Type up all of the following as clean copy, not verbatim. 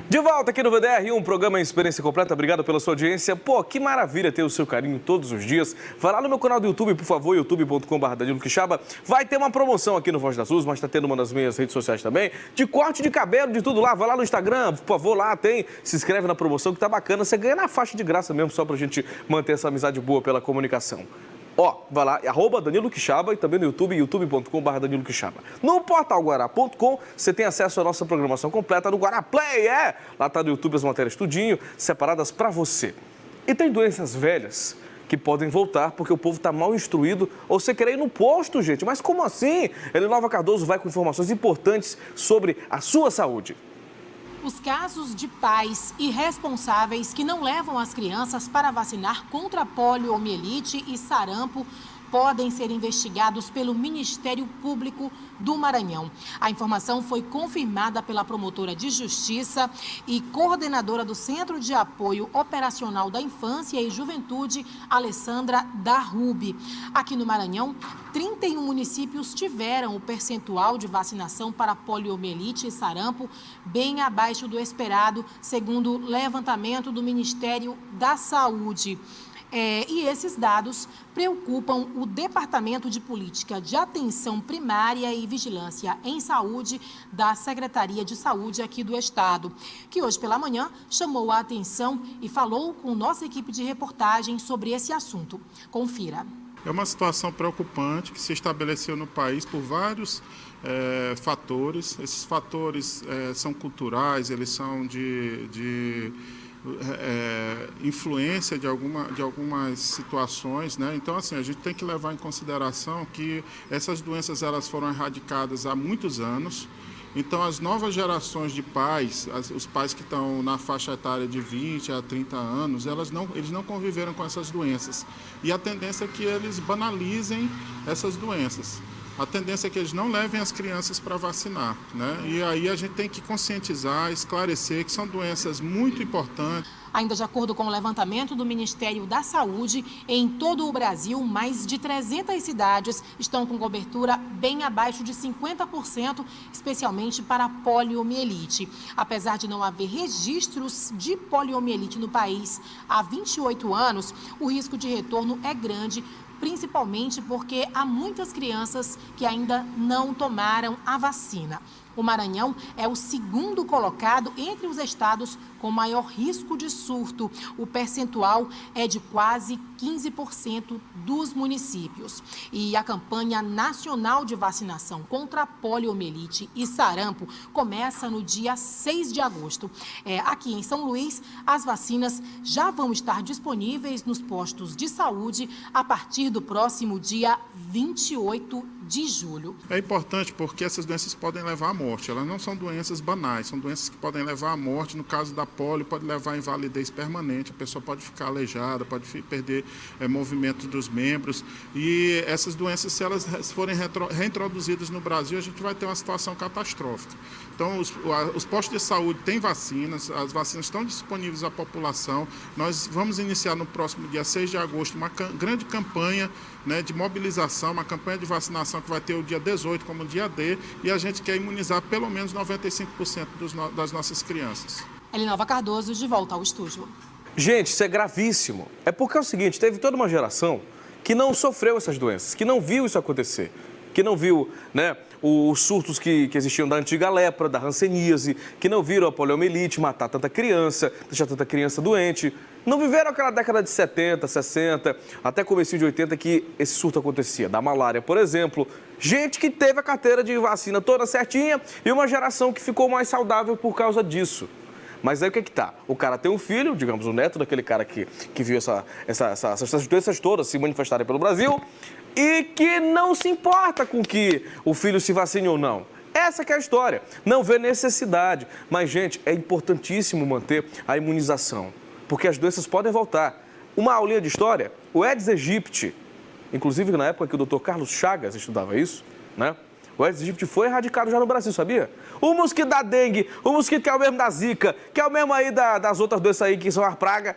De volta aqui no VDR, um programa Experiência Completa. Obrigado pela sua audiência. Pô, que maravilha ter o seu carinho todos os dias. Vai lá no meu canal do YouTube, por favor, youtube.com/DaniloQuixaba. Vai ter uma promoção aqui no Voz das Luzes, mas tá tendo uma nas minhas redes sociais também, de corte de cabelo, de tudo lá. Vai lá no Instagram, por favor, lá tem. Se inscreve na promoção que tá bacana. Você ganha na faixa de graça mesmo, só pra gente manter essa amizade boa pela comunicação. Ó, vai lá, @DaniloQuixaba e também no YouTube, youtube.com/DaniloQuixaba. No portal Guará.com, você tem acesso à nossa programação completa no Guará Play, Lá tá no YouTube as matérias tudinho, separadas pra você. E tem doenças velhas que podem voltar porque o povo tá mal instruído ou você quer ir no posto, gente. Mas como assim? Elinova Cardoso vai com informações importantes sobre a sua saúde. Os casos de pais irresponsáveis que não levam as crianças para vacinar contra poliomielite e sarampo podem ser investigados pelo Ministério Público do Maranhão. A informação foi confirmada pela promotora de Justiça e coordenadora do Centro de Apoio Operacional da Infância e Juventude, Alessandra Darrubi. Aqui no Maranhão, 31 municípios tiveram o percentual de vacinação para poliomielite e sarampo bem abaixo do esperado, segundo o levantamento do Ministério da Saúde. E esses dados preocupam o Departamento de Política de Atenção Primária e Vigilância em Saúde da Secretaria de Saúde aqui do Estado, que hoje pela manhã chamou a atenção e falou com nossa equipe de reportagem sobre esse assunto. Confira. É uma situação preocupante que se estabeleceu no país por vários fatores. Esses fatores são culturais, eles são de influência de algumas situações, né? Então, assim, a gente tem que levar em consideração que essas doenças elas foram erradicadas há muitos anos. Então, as novas gerações de pais, os pais que estão na faixa etária de 20 a 30 anos, eles não conviveram com essas doenças. E a tendência é que eles banalizem essas doenças. A tendência é que eles não levem as crianças para vacinar, né? E aí a gente tem que conscientizar, esclarecer que são doenças muito importantes. Ainda de acordo com o levantamento do Ministério da Saúde, em todo o Brasil, mais de 300 cidades estão com cobertura bem abaixo de 50%, especialmente para a poliomielite. Apesar de não haver registros de poliomielite no país há 28 anos, o risco de retorno é grande, principalmente porque há muitas crianças que ainda não tomaram a vacina. O Maranhão é o segundo colocado entre os estados com maior risco de surto. O percentual é de quase 15% dos municípios. E a campanha nacional de vacinação contra a poliomielite e sarampo começa no dia 6 de agosto. Aqui em São Luís, as vacinas já vão estar disponíveis nos postos de saúde a partir do próximo dia 28 de julho. É importante porque essas doenças podem levar à morte. Elas não são doenças banais, são doenças que podem levar à morte. No caso da polio, pode levar à invalidez permanente. A pessoa pode ficar aleijada, pode perder movimento dos membros. E essas doenças, se elas forem reintroduzidas no Brasil, a gente vai ter uma situação catastrófica. Então, os postos de saúde têm vacinas, as vacinas estão disponíveis à população. Nós vamos iniciar no próximo dia 6 de agosto uma grande campanha, né, de mobilização, uma campanha de vacinação que vai ter o dia 18 como dia D, e a gente quer imunizar pelo menos 95% das nossas crianças. Elinova Cardoso, de volta ao estúdio. Gente, isso é gravíssimo. É porque é o seguinte, teve toda uma geração que não sofreu essas doenças, que não viu isso acontecer, que não viu, né, os surtos que existiam da antiga lepra, da hanseníase, que não viram a poliomielite matar tanta criança, deixar tanta criança doente. Não viveram aquela década de 70, 60, até comecinho de 80 que esse surto acontecia. Da malária, por exemplo. Gente que teve a carteira de vacina toda certinha e uma geração que ficou mais saudável por causa disso. Mas aí o que que tá? O cara tem um filho, digamos, o neto daquele cara que viu essas doenças todas se manifestarem pelo Brasil e que não se importa com que o filho se vacine ou não. Essa que é a história. Não vê necessidade. Mas, gente, é importantíssimo manter a imunização, porque as doenças podem voltar. Uma aulinha de história, o Aedes aegypti, inclusive na época que o Dr. Carlos Chagas estudava isso, né? O Aedes aegypti foi erradicado já no Brasil, sabia? O mosquito da dengue, o mosquito que é o mesmo da zika, que é o mesmo aí das outras doenças aí que são as pragas,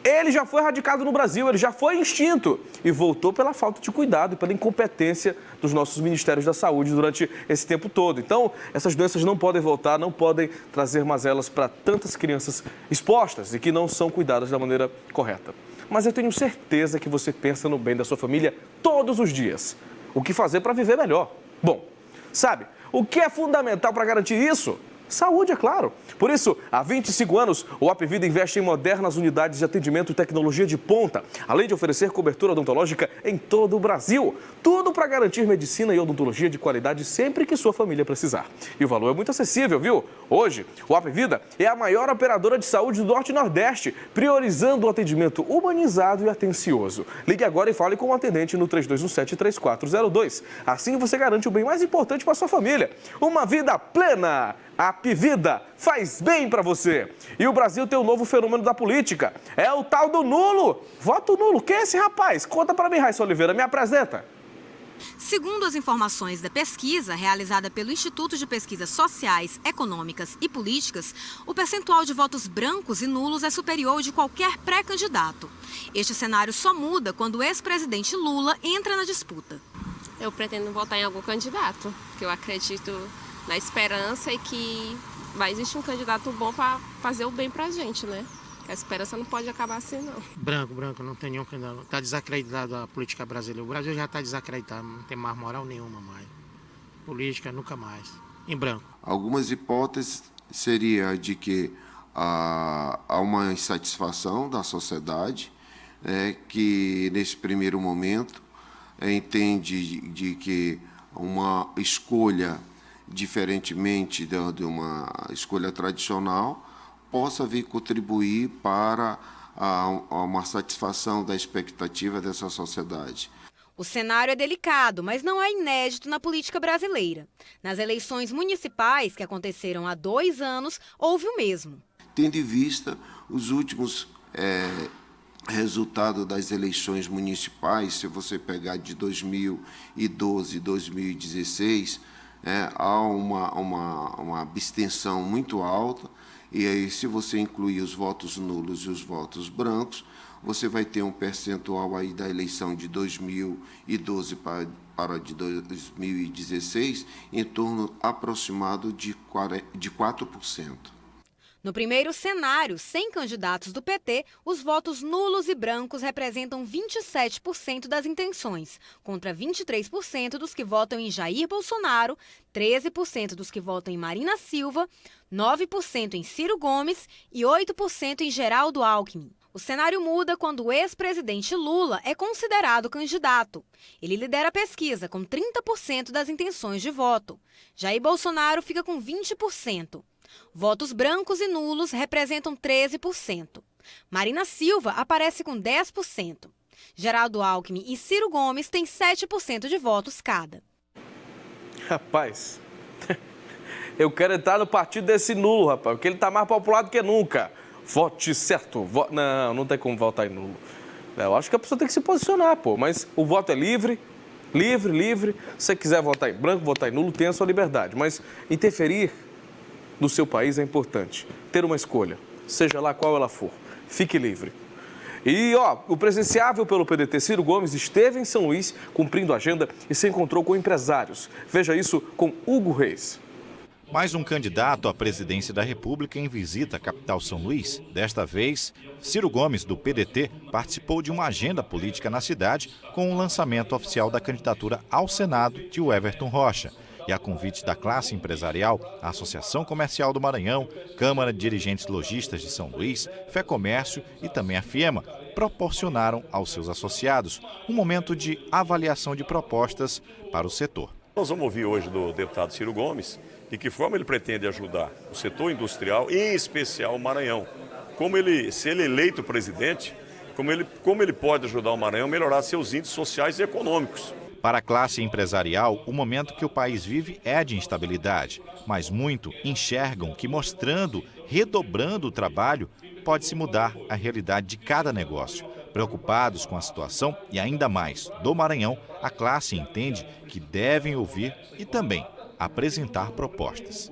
Ele já foi radicado no Brasil, ele já foi extinto e voltou pela falta de cuidado e pela incompetência dos nossos ministérios da saúde durante esse tempo todo. Então, essas doenças não podem voltar, não podem trazer mazelas para tantas crianças expostas e que não são cuidadas da maneira correta. Mas eu tenho certeza que você pensa no bem da sua família todos os dias. O que fazer para viver melhor? Bom, sabe, o que é fundamental para garantir isso? Saúde, é claro. Por isso, há 25 anos, o Apvida investe em modernas unidades de atendimento e tecnologia de ponta, além de oferecer cobertura odontológica em todo o Brasil. Tudo para garantir medicina e odontologia de qualidade sempre que sua família precisar. E o valor é muito acessível, viu? Hoje, o Apvida é a maior operadora de saúde do Norte e Nordeste, priorizando o atendimento humanizado e atencioso. Ligue agora e fale com o atendente no 3217-3402. Assim você garante o bem mais importante para sua família, uma vida plena. A Apvida faz bem para você. E o Brasil tem um novo fenômeno da política. É o tal do nulo. Voto nulo. Quem é esse rapaz? Conta para mim, Raíssa Oliveira. Me apresenta. Segundo as informações da pesquisa realizada pelo Instituto de Pesquisas Sociais, Econômicas e Políticas, o percentual de votos brancos e nulos é superior ao de qualquer pré-candidato. Este cenário só muda quando o ex-presidente Lula entra na disputa. Eu pretendo votar em algum candidato, que eu acredito na esperança e que vai existir um candidato bom para fazer o bem pra gente, né? A esperança não pode acabar assim, não. Branco, não tem nenhum candidato. Está desacreditado a política brasileira. O Brasil já está desacreditado, não tem mais moral nenhuma mais. Política, nunca mais. Em branco. Algumas hipóteses seria de que há uma insatisfação da sociedade, que nesse primeiro momento entende de que uma escolha diferentemente de uma escolha tradicional, possa vir contribuir para uma satisfação da expectativa dessa sociedade. O cenário é delicado, mas não é inédito na política brasileira. Nas eleições municipais, que aconteceram há 2 anos, houve o mesmo. Tendo em vista os últimos resultados das eleições municipais, se você pegar de 2012 e 2016, há uma abstenção muito alta, e aí, se você incluir os votos nulos e os votos brancos, você vai ter um percentual aí da eleição de 2012 para de 2016 em torno aproximado de 4%. No primeiro cenário, sem candidatos do PT, os votos nulos e brancos representam 27% das intenções, contra 23% dos que votam em Jair Bolsonaro, 13% dos que votam em Marina Silva, 9% em Ciro Gomes e 8% em Geraldo Alckmin. O cenário muda quando o ex-presidente Lula é considerado candidato. Ele lidera a pesquisa com 30% das intenções de voto. Jair Bolsonaro fica com 20%. Votos brancos e nulos representam 13%. Marina Silva aparece com 10%. Geraldo Alckmin e Ciro Gomes têm 7% de votos cada. Rapaz, eu quero entrar no partido desse nulo, rapaz, porque ele está mais popular do que nunca. Vote certo. Não tem como votar em nulo. Eu acho que a pessoa tem que se posicionar, pô. Mas o voto é livre. Se você quiser votar em branco, votar em nulo, tem a sua liberdade. Mas interferir no seu país é importante. Ter uma escolha, seja lá qual ela for. Fique livre. E, o presidenciável pelo PDT, Ciro Gomes, esteve em São Luís cumprindo a agenda e se encontrou com empresários. Veja isso com Hugo Reis. Mais um candidato à presidência da República em visita à capital São Luís. Desta vez, Ciro Gomes, do PDT, participou de uma agenda política na cidade com o lançamento oficial da candidatura ao Senado de Everton Rocha. E a convite da classe empresarial, a Associação Comercial do Maranhão, Câmara de Dirigentes Lojistas de São Luís, FEComércio e também a FIEMA, proporcionaram aos seus associados um momento de avaliação de propostas para o setor. Nós vamos ouvir hoje do deputado Ciro Gomes de que forma ele pretende ajudar o setor industrial, em especial o Maranhão. Se ele é eleito presidente, como ele pode ajudar o Maranhão a melhorar seus índices sociais e econômicos. Para a classe empresarial, o momento que o país vive é de instabilidade, mas muito enxergam que mostrando, redobrando o trabalho, pode-se mudar a realidade de cada negócio. Preocupados com a situação e ainda mais do Maranhão, a classe entende que devem ouvir e também apresentar propostas.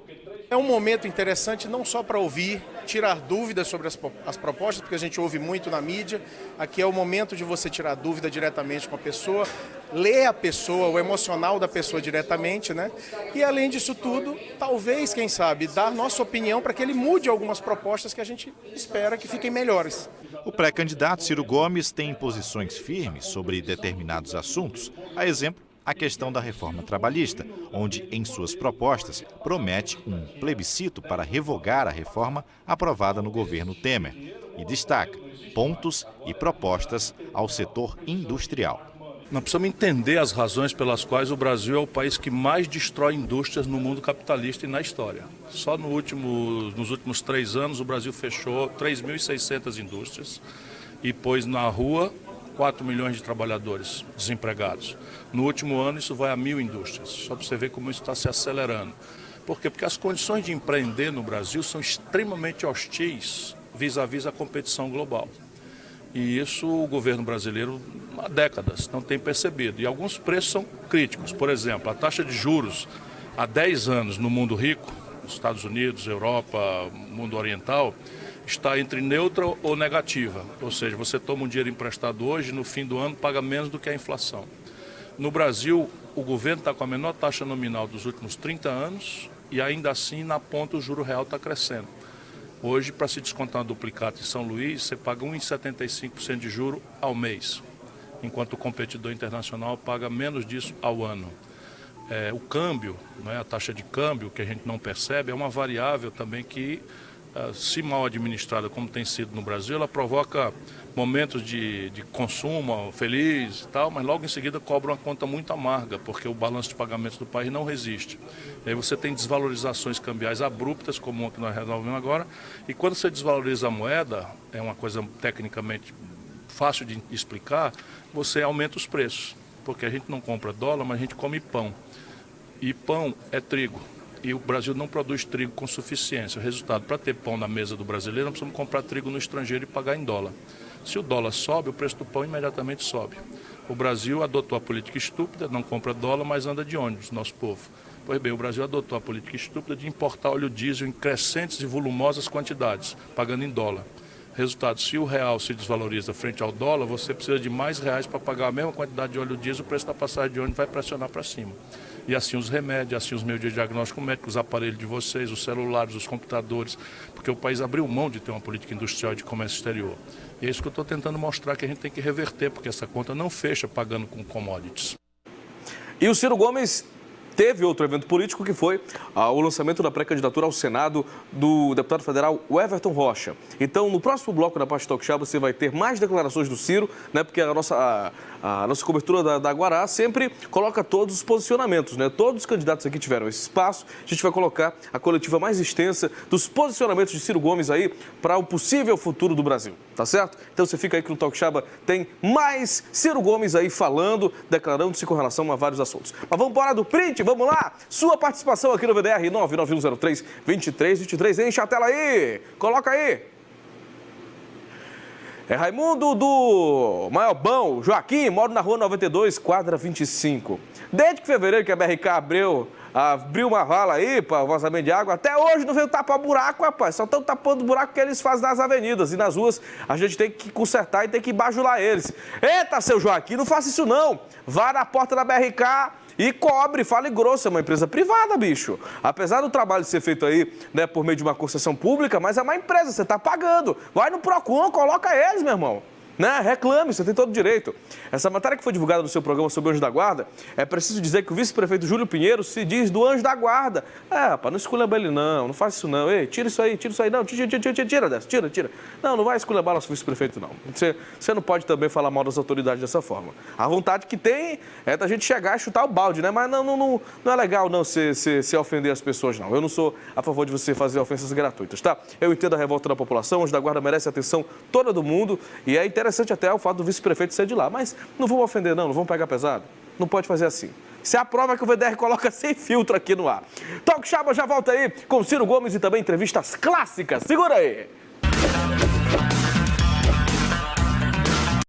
É um momento interessante não só para ouvir, tirar dúvidas sobre as propostas, porque a gente ouve muito na mídia. Aqui é o momento de você tirar dúvida diretamente com a pessoa, ler a pessoa, o emocional da pessoa diretamente, né? E além disso tudo, talvez, quem sabe, dar nossa opinião para que ele mude algumas propostas que a gente espera que fiquem melhores. O pré-candidato Ciro Gomes tem posições firmes sobre determinados assuntos, a exemplo, a questão da reforma trabalhista, onde, em suas propostas, promete um plebiscito para revogar a reforma aprovada no governo Temer e destaca pontos e propostas ao setor industrial. Nós precisamos entender as razões pelas quais o Brasil é o país que mais destrói indústrias no mundo capitalista e na história. Só nos últimos 3 anos o Brasil fechou 3.600 indústrias e pôs na rua 4 milhões de trabalhadores desempregados. No último ano isso vai a 1.000 indústrias, só para você ver como isso está se acelerando. Por quê? Porque as condições de empreender no Brasil são extremamente hostis vis-à-vis a competição global. E isso o governo brasileiro há décadas não tem percebido. E alguns preços são críticos. Por exemplo, a taxa de juros há 10 anos no mundo rico, Estados Unidos, Europa, mundo oriental, está entre neutra ou negativa, ou seja, você toma um dinheiro emprestado hoje, no fim do ano paga menos do que a inflação. No Brasil, o governo está com a menor taxa nominal dos últimos 30 anos e ainda assim, na ponta, o juro real está crescendo. Hoje, para se descontar uma duplicata em São Luís, você paga 1,75% de juro ao mês, enquanto o competidor internacional paga menos disso ao ano. O câmbio, né, a taxa de câmbio, que a gente não percebe, é uma variável também que, se mal administrada como tem sido no Brasil, ela provoca momentos de consumo feliz e tal, mas logo em seguida cobra uma conta muito amarga, porque o balanço de pagamentos do país não resiste. E aí você tem desvalorizações cambiais abruptas, como uma que nós resolvemos agora, e quando você desvaloriza a moeda, é uma coisa tecnicamente fácil de explicar, você aumenta os preços, porque a gente não compra dólar, mas a gente come pão. E pão é trigo. E o Brasil não produz trigo com suficiência. O resultado, para ter pão na mesa do brasileiro, nós precisamos comprar trigo no estrangeiro e pagar em dólar. Se o dólar sobe, o preço do pão imediatamente sobe. O Brasil adotou a política estúpida, não compra dólar, mas anda de ônibus, nosso povo. Pois bem, o Brasil adotou a política estúpida de importar óleo diesel em crescentes e volumosas quantidades, pagando em dólar. Resultado, se o real se desvaloriza frente ao dólar, você precisa de mais reais para pagar a mesma quantidade de óleo diesel, o preço da passagem de ônibus vai pressionar para cima. E assim os remédios, assim os meios de diagnóstico médico, os aparelhos de vocês, os celulares, os computadores, porque o país abriu mão de ter uma política industrial de comércio exterior. E é isso que eu estou tentando mostrar, que a gente tem que reverter, porque essa conta não fecha pagando com commodities. E o Ciro Gomes teve outro evento político que foi o lançamento da pré-candidatura ao Senado do deputado federal Everton Rocha. Então, no próximo bloco da Parte Talk Show, você vai ter mais declarações do Ciro, né? Porque a nossa cobertura da Guará sempre coloca todos os posicionamentos, né? Todos os candidatos aqui tiveram esse espaço. A gente vai colocar a coletiva mais extensa dos posicionamentos de Ciro Gomes aí para o possível futuro do Brasil, tá certo? Então você fica aí que no Talk Show tem mais Ciro Gomes aí falando, declarando-se com relação a vários assuntos. Mas vamos embora do print, vamos lá? Sua participação aqui no VDR 99103-2323, enche a tela aí, coloca aí. É Raimundo do Maiobão, Joaquim, moro na rua 92, quadra 25. Desde que fevereiro que a BRK abriu uma vala aí para vazamento de água, até hoje não veio tapar buraco, rapaz. Só estão tapando o buraco que eles fazem nas avenidas e nas ruas. A gente tem que consertar e tem que bajular eles. Eita, seu Joaquim, não faça isso não. Vá na porta da BRK e cobre, fale grosso, é uma empresa privada, bicho. Apesar do trabalho ser feito aí, né, por meio de uma concessão pública, mas é uma empresa, você está pagando. Vai no Procon, coloca eles, meu irmão. Né? Reclame, você tem todo o direito. Essa matéria que foi divulgada no seu programa sobre o Anjo da Guarda, é preciso dizer que o vice-prefeito Júlio Pinheiro se diz do Anjo da Guarda. Rapaz, não esculhamba ele não faz isso não. Ei, tira isso aí, não, tira dessa, tira. Não vai esculhambar nosso vice-prefeito não. Você não pode também falar mal das autoridades dessa forma. A vontade que tem é da gente chegar e chutar o balde, né? Mas não é legal não se ofender as pessoas não. Eu não sou a favor de você fazer ofensas gratuitas, tá? Eu entendo a revolta da população, o Anjo da Guarda merece a atenção toda do mundo e é interessante até o fato do vice-prefeito ser de lá, mas não vamos ofender não vamos pegar pesado, não pode fazer assim. Isso é a prova que o VDR coloca sem filtro aqui no ar. Talk Show já volta aí com Ciro Gomes e também entrevistas clássicas, segura aí!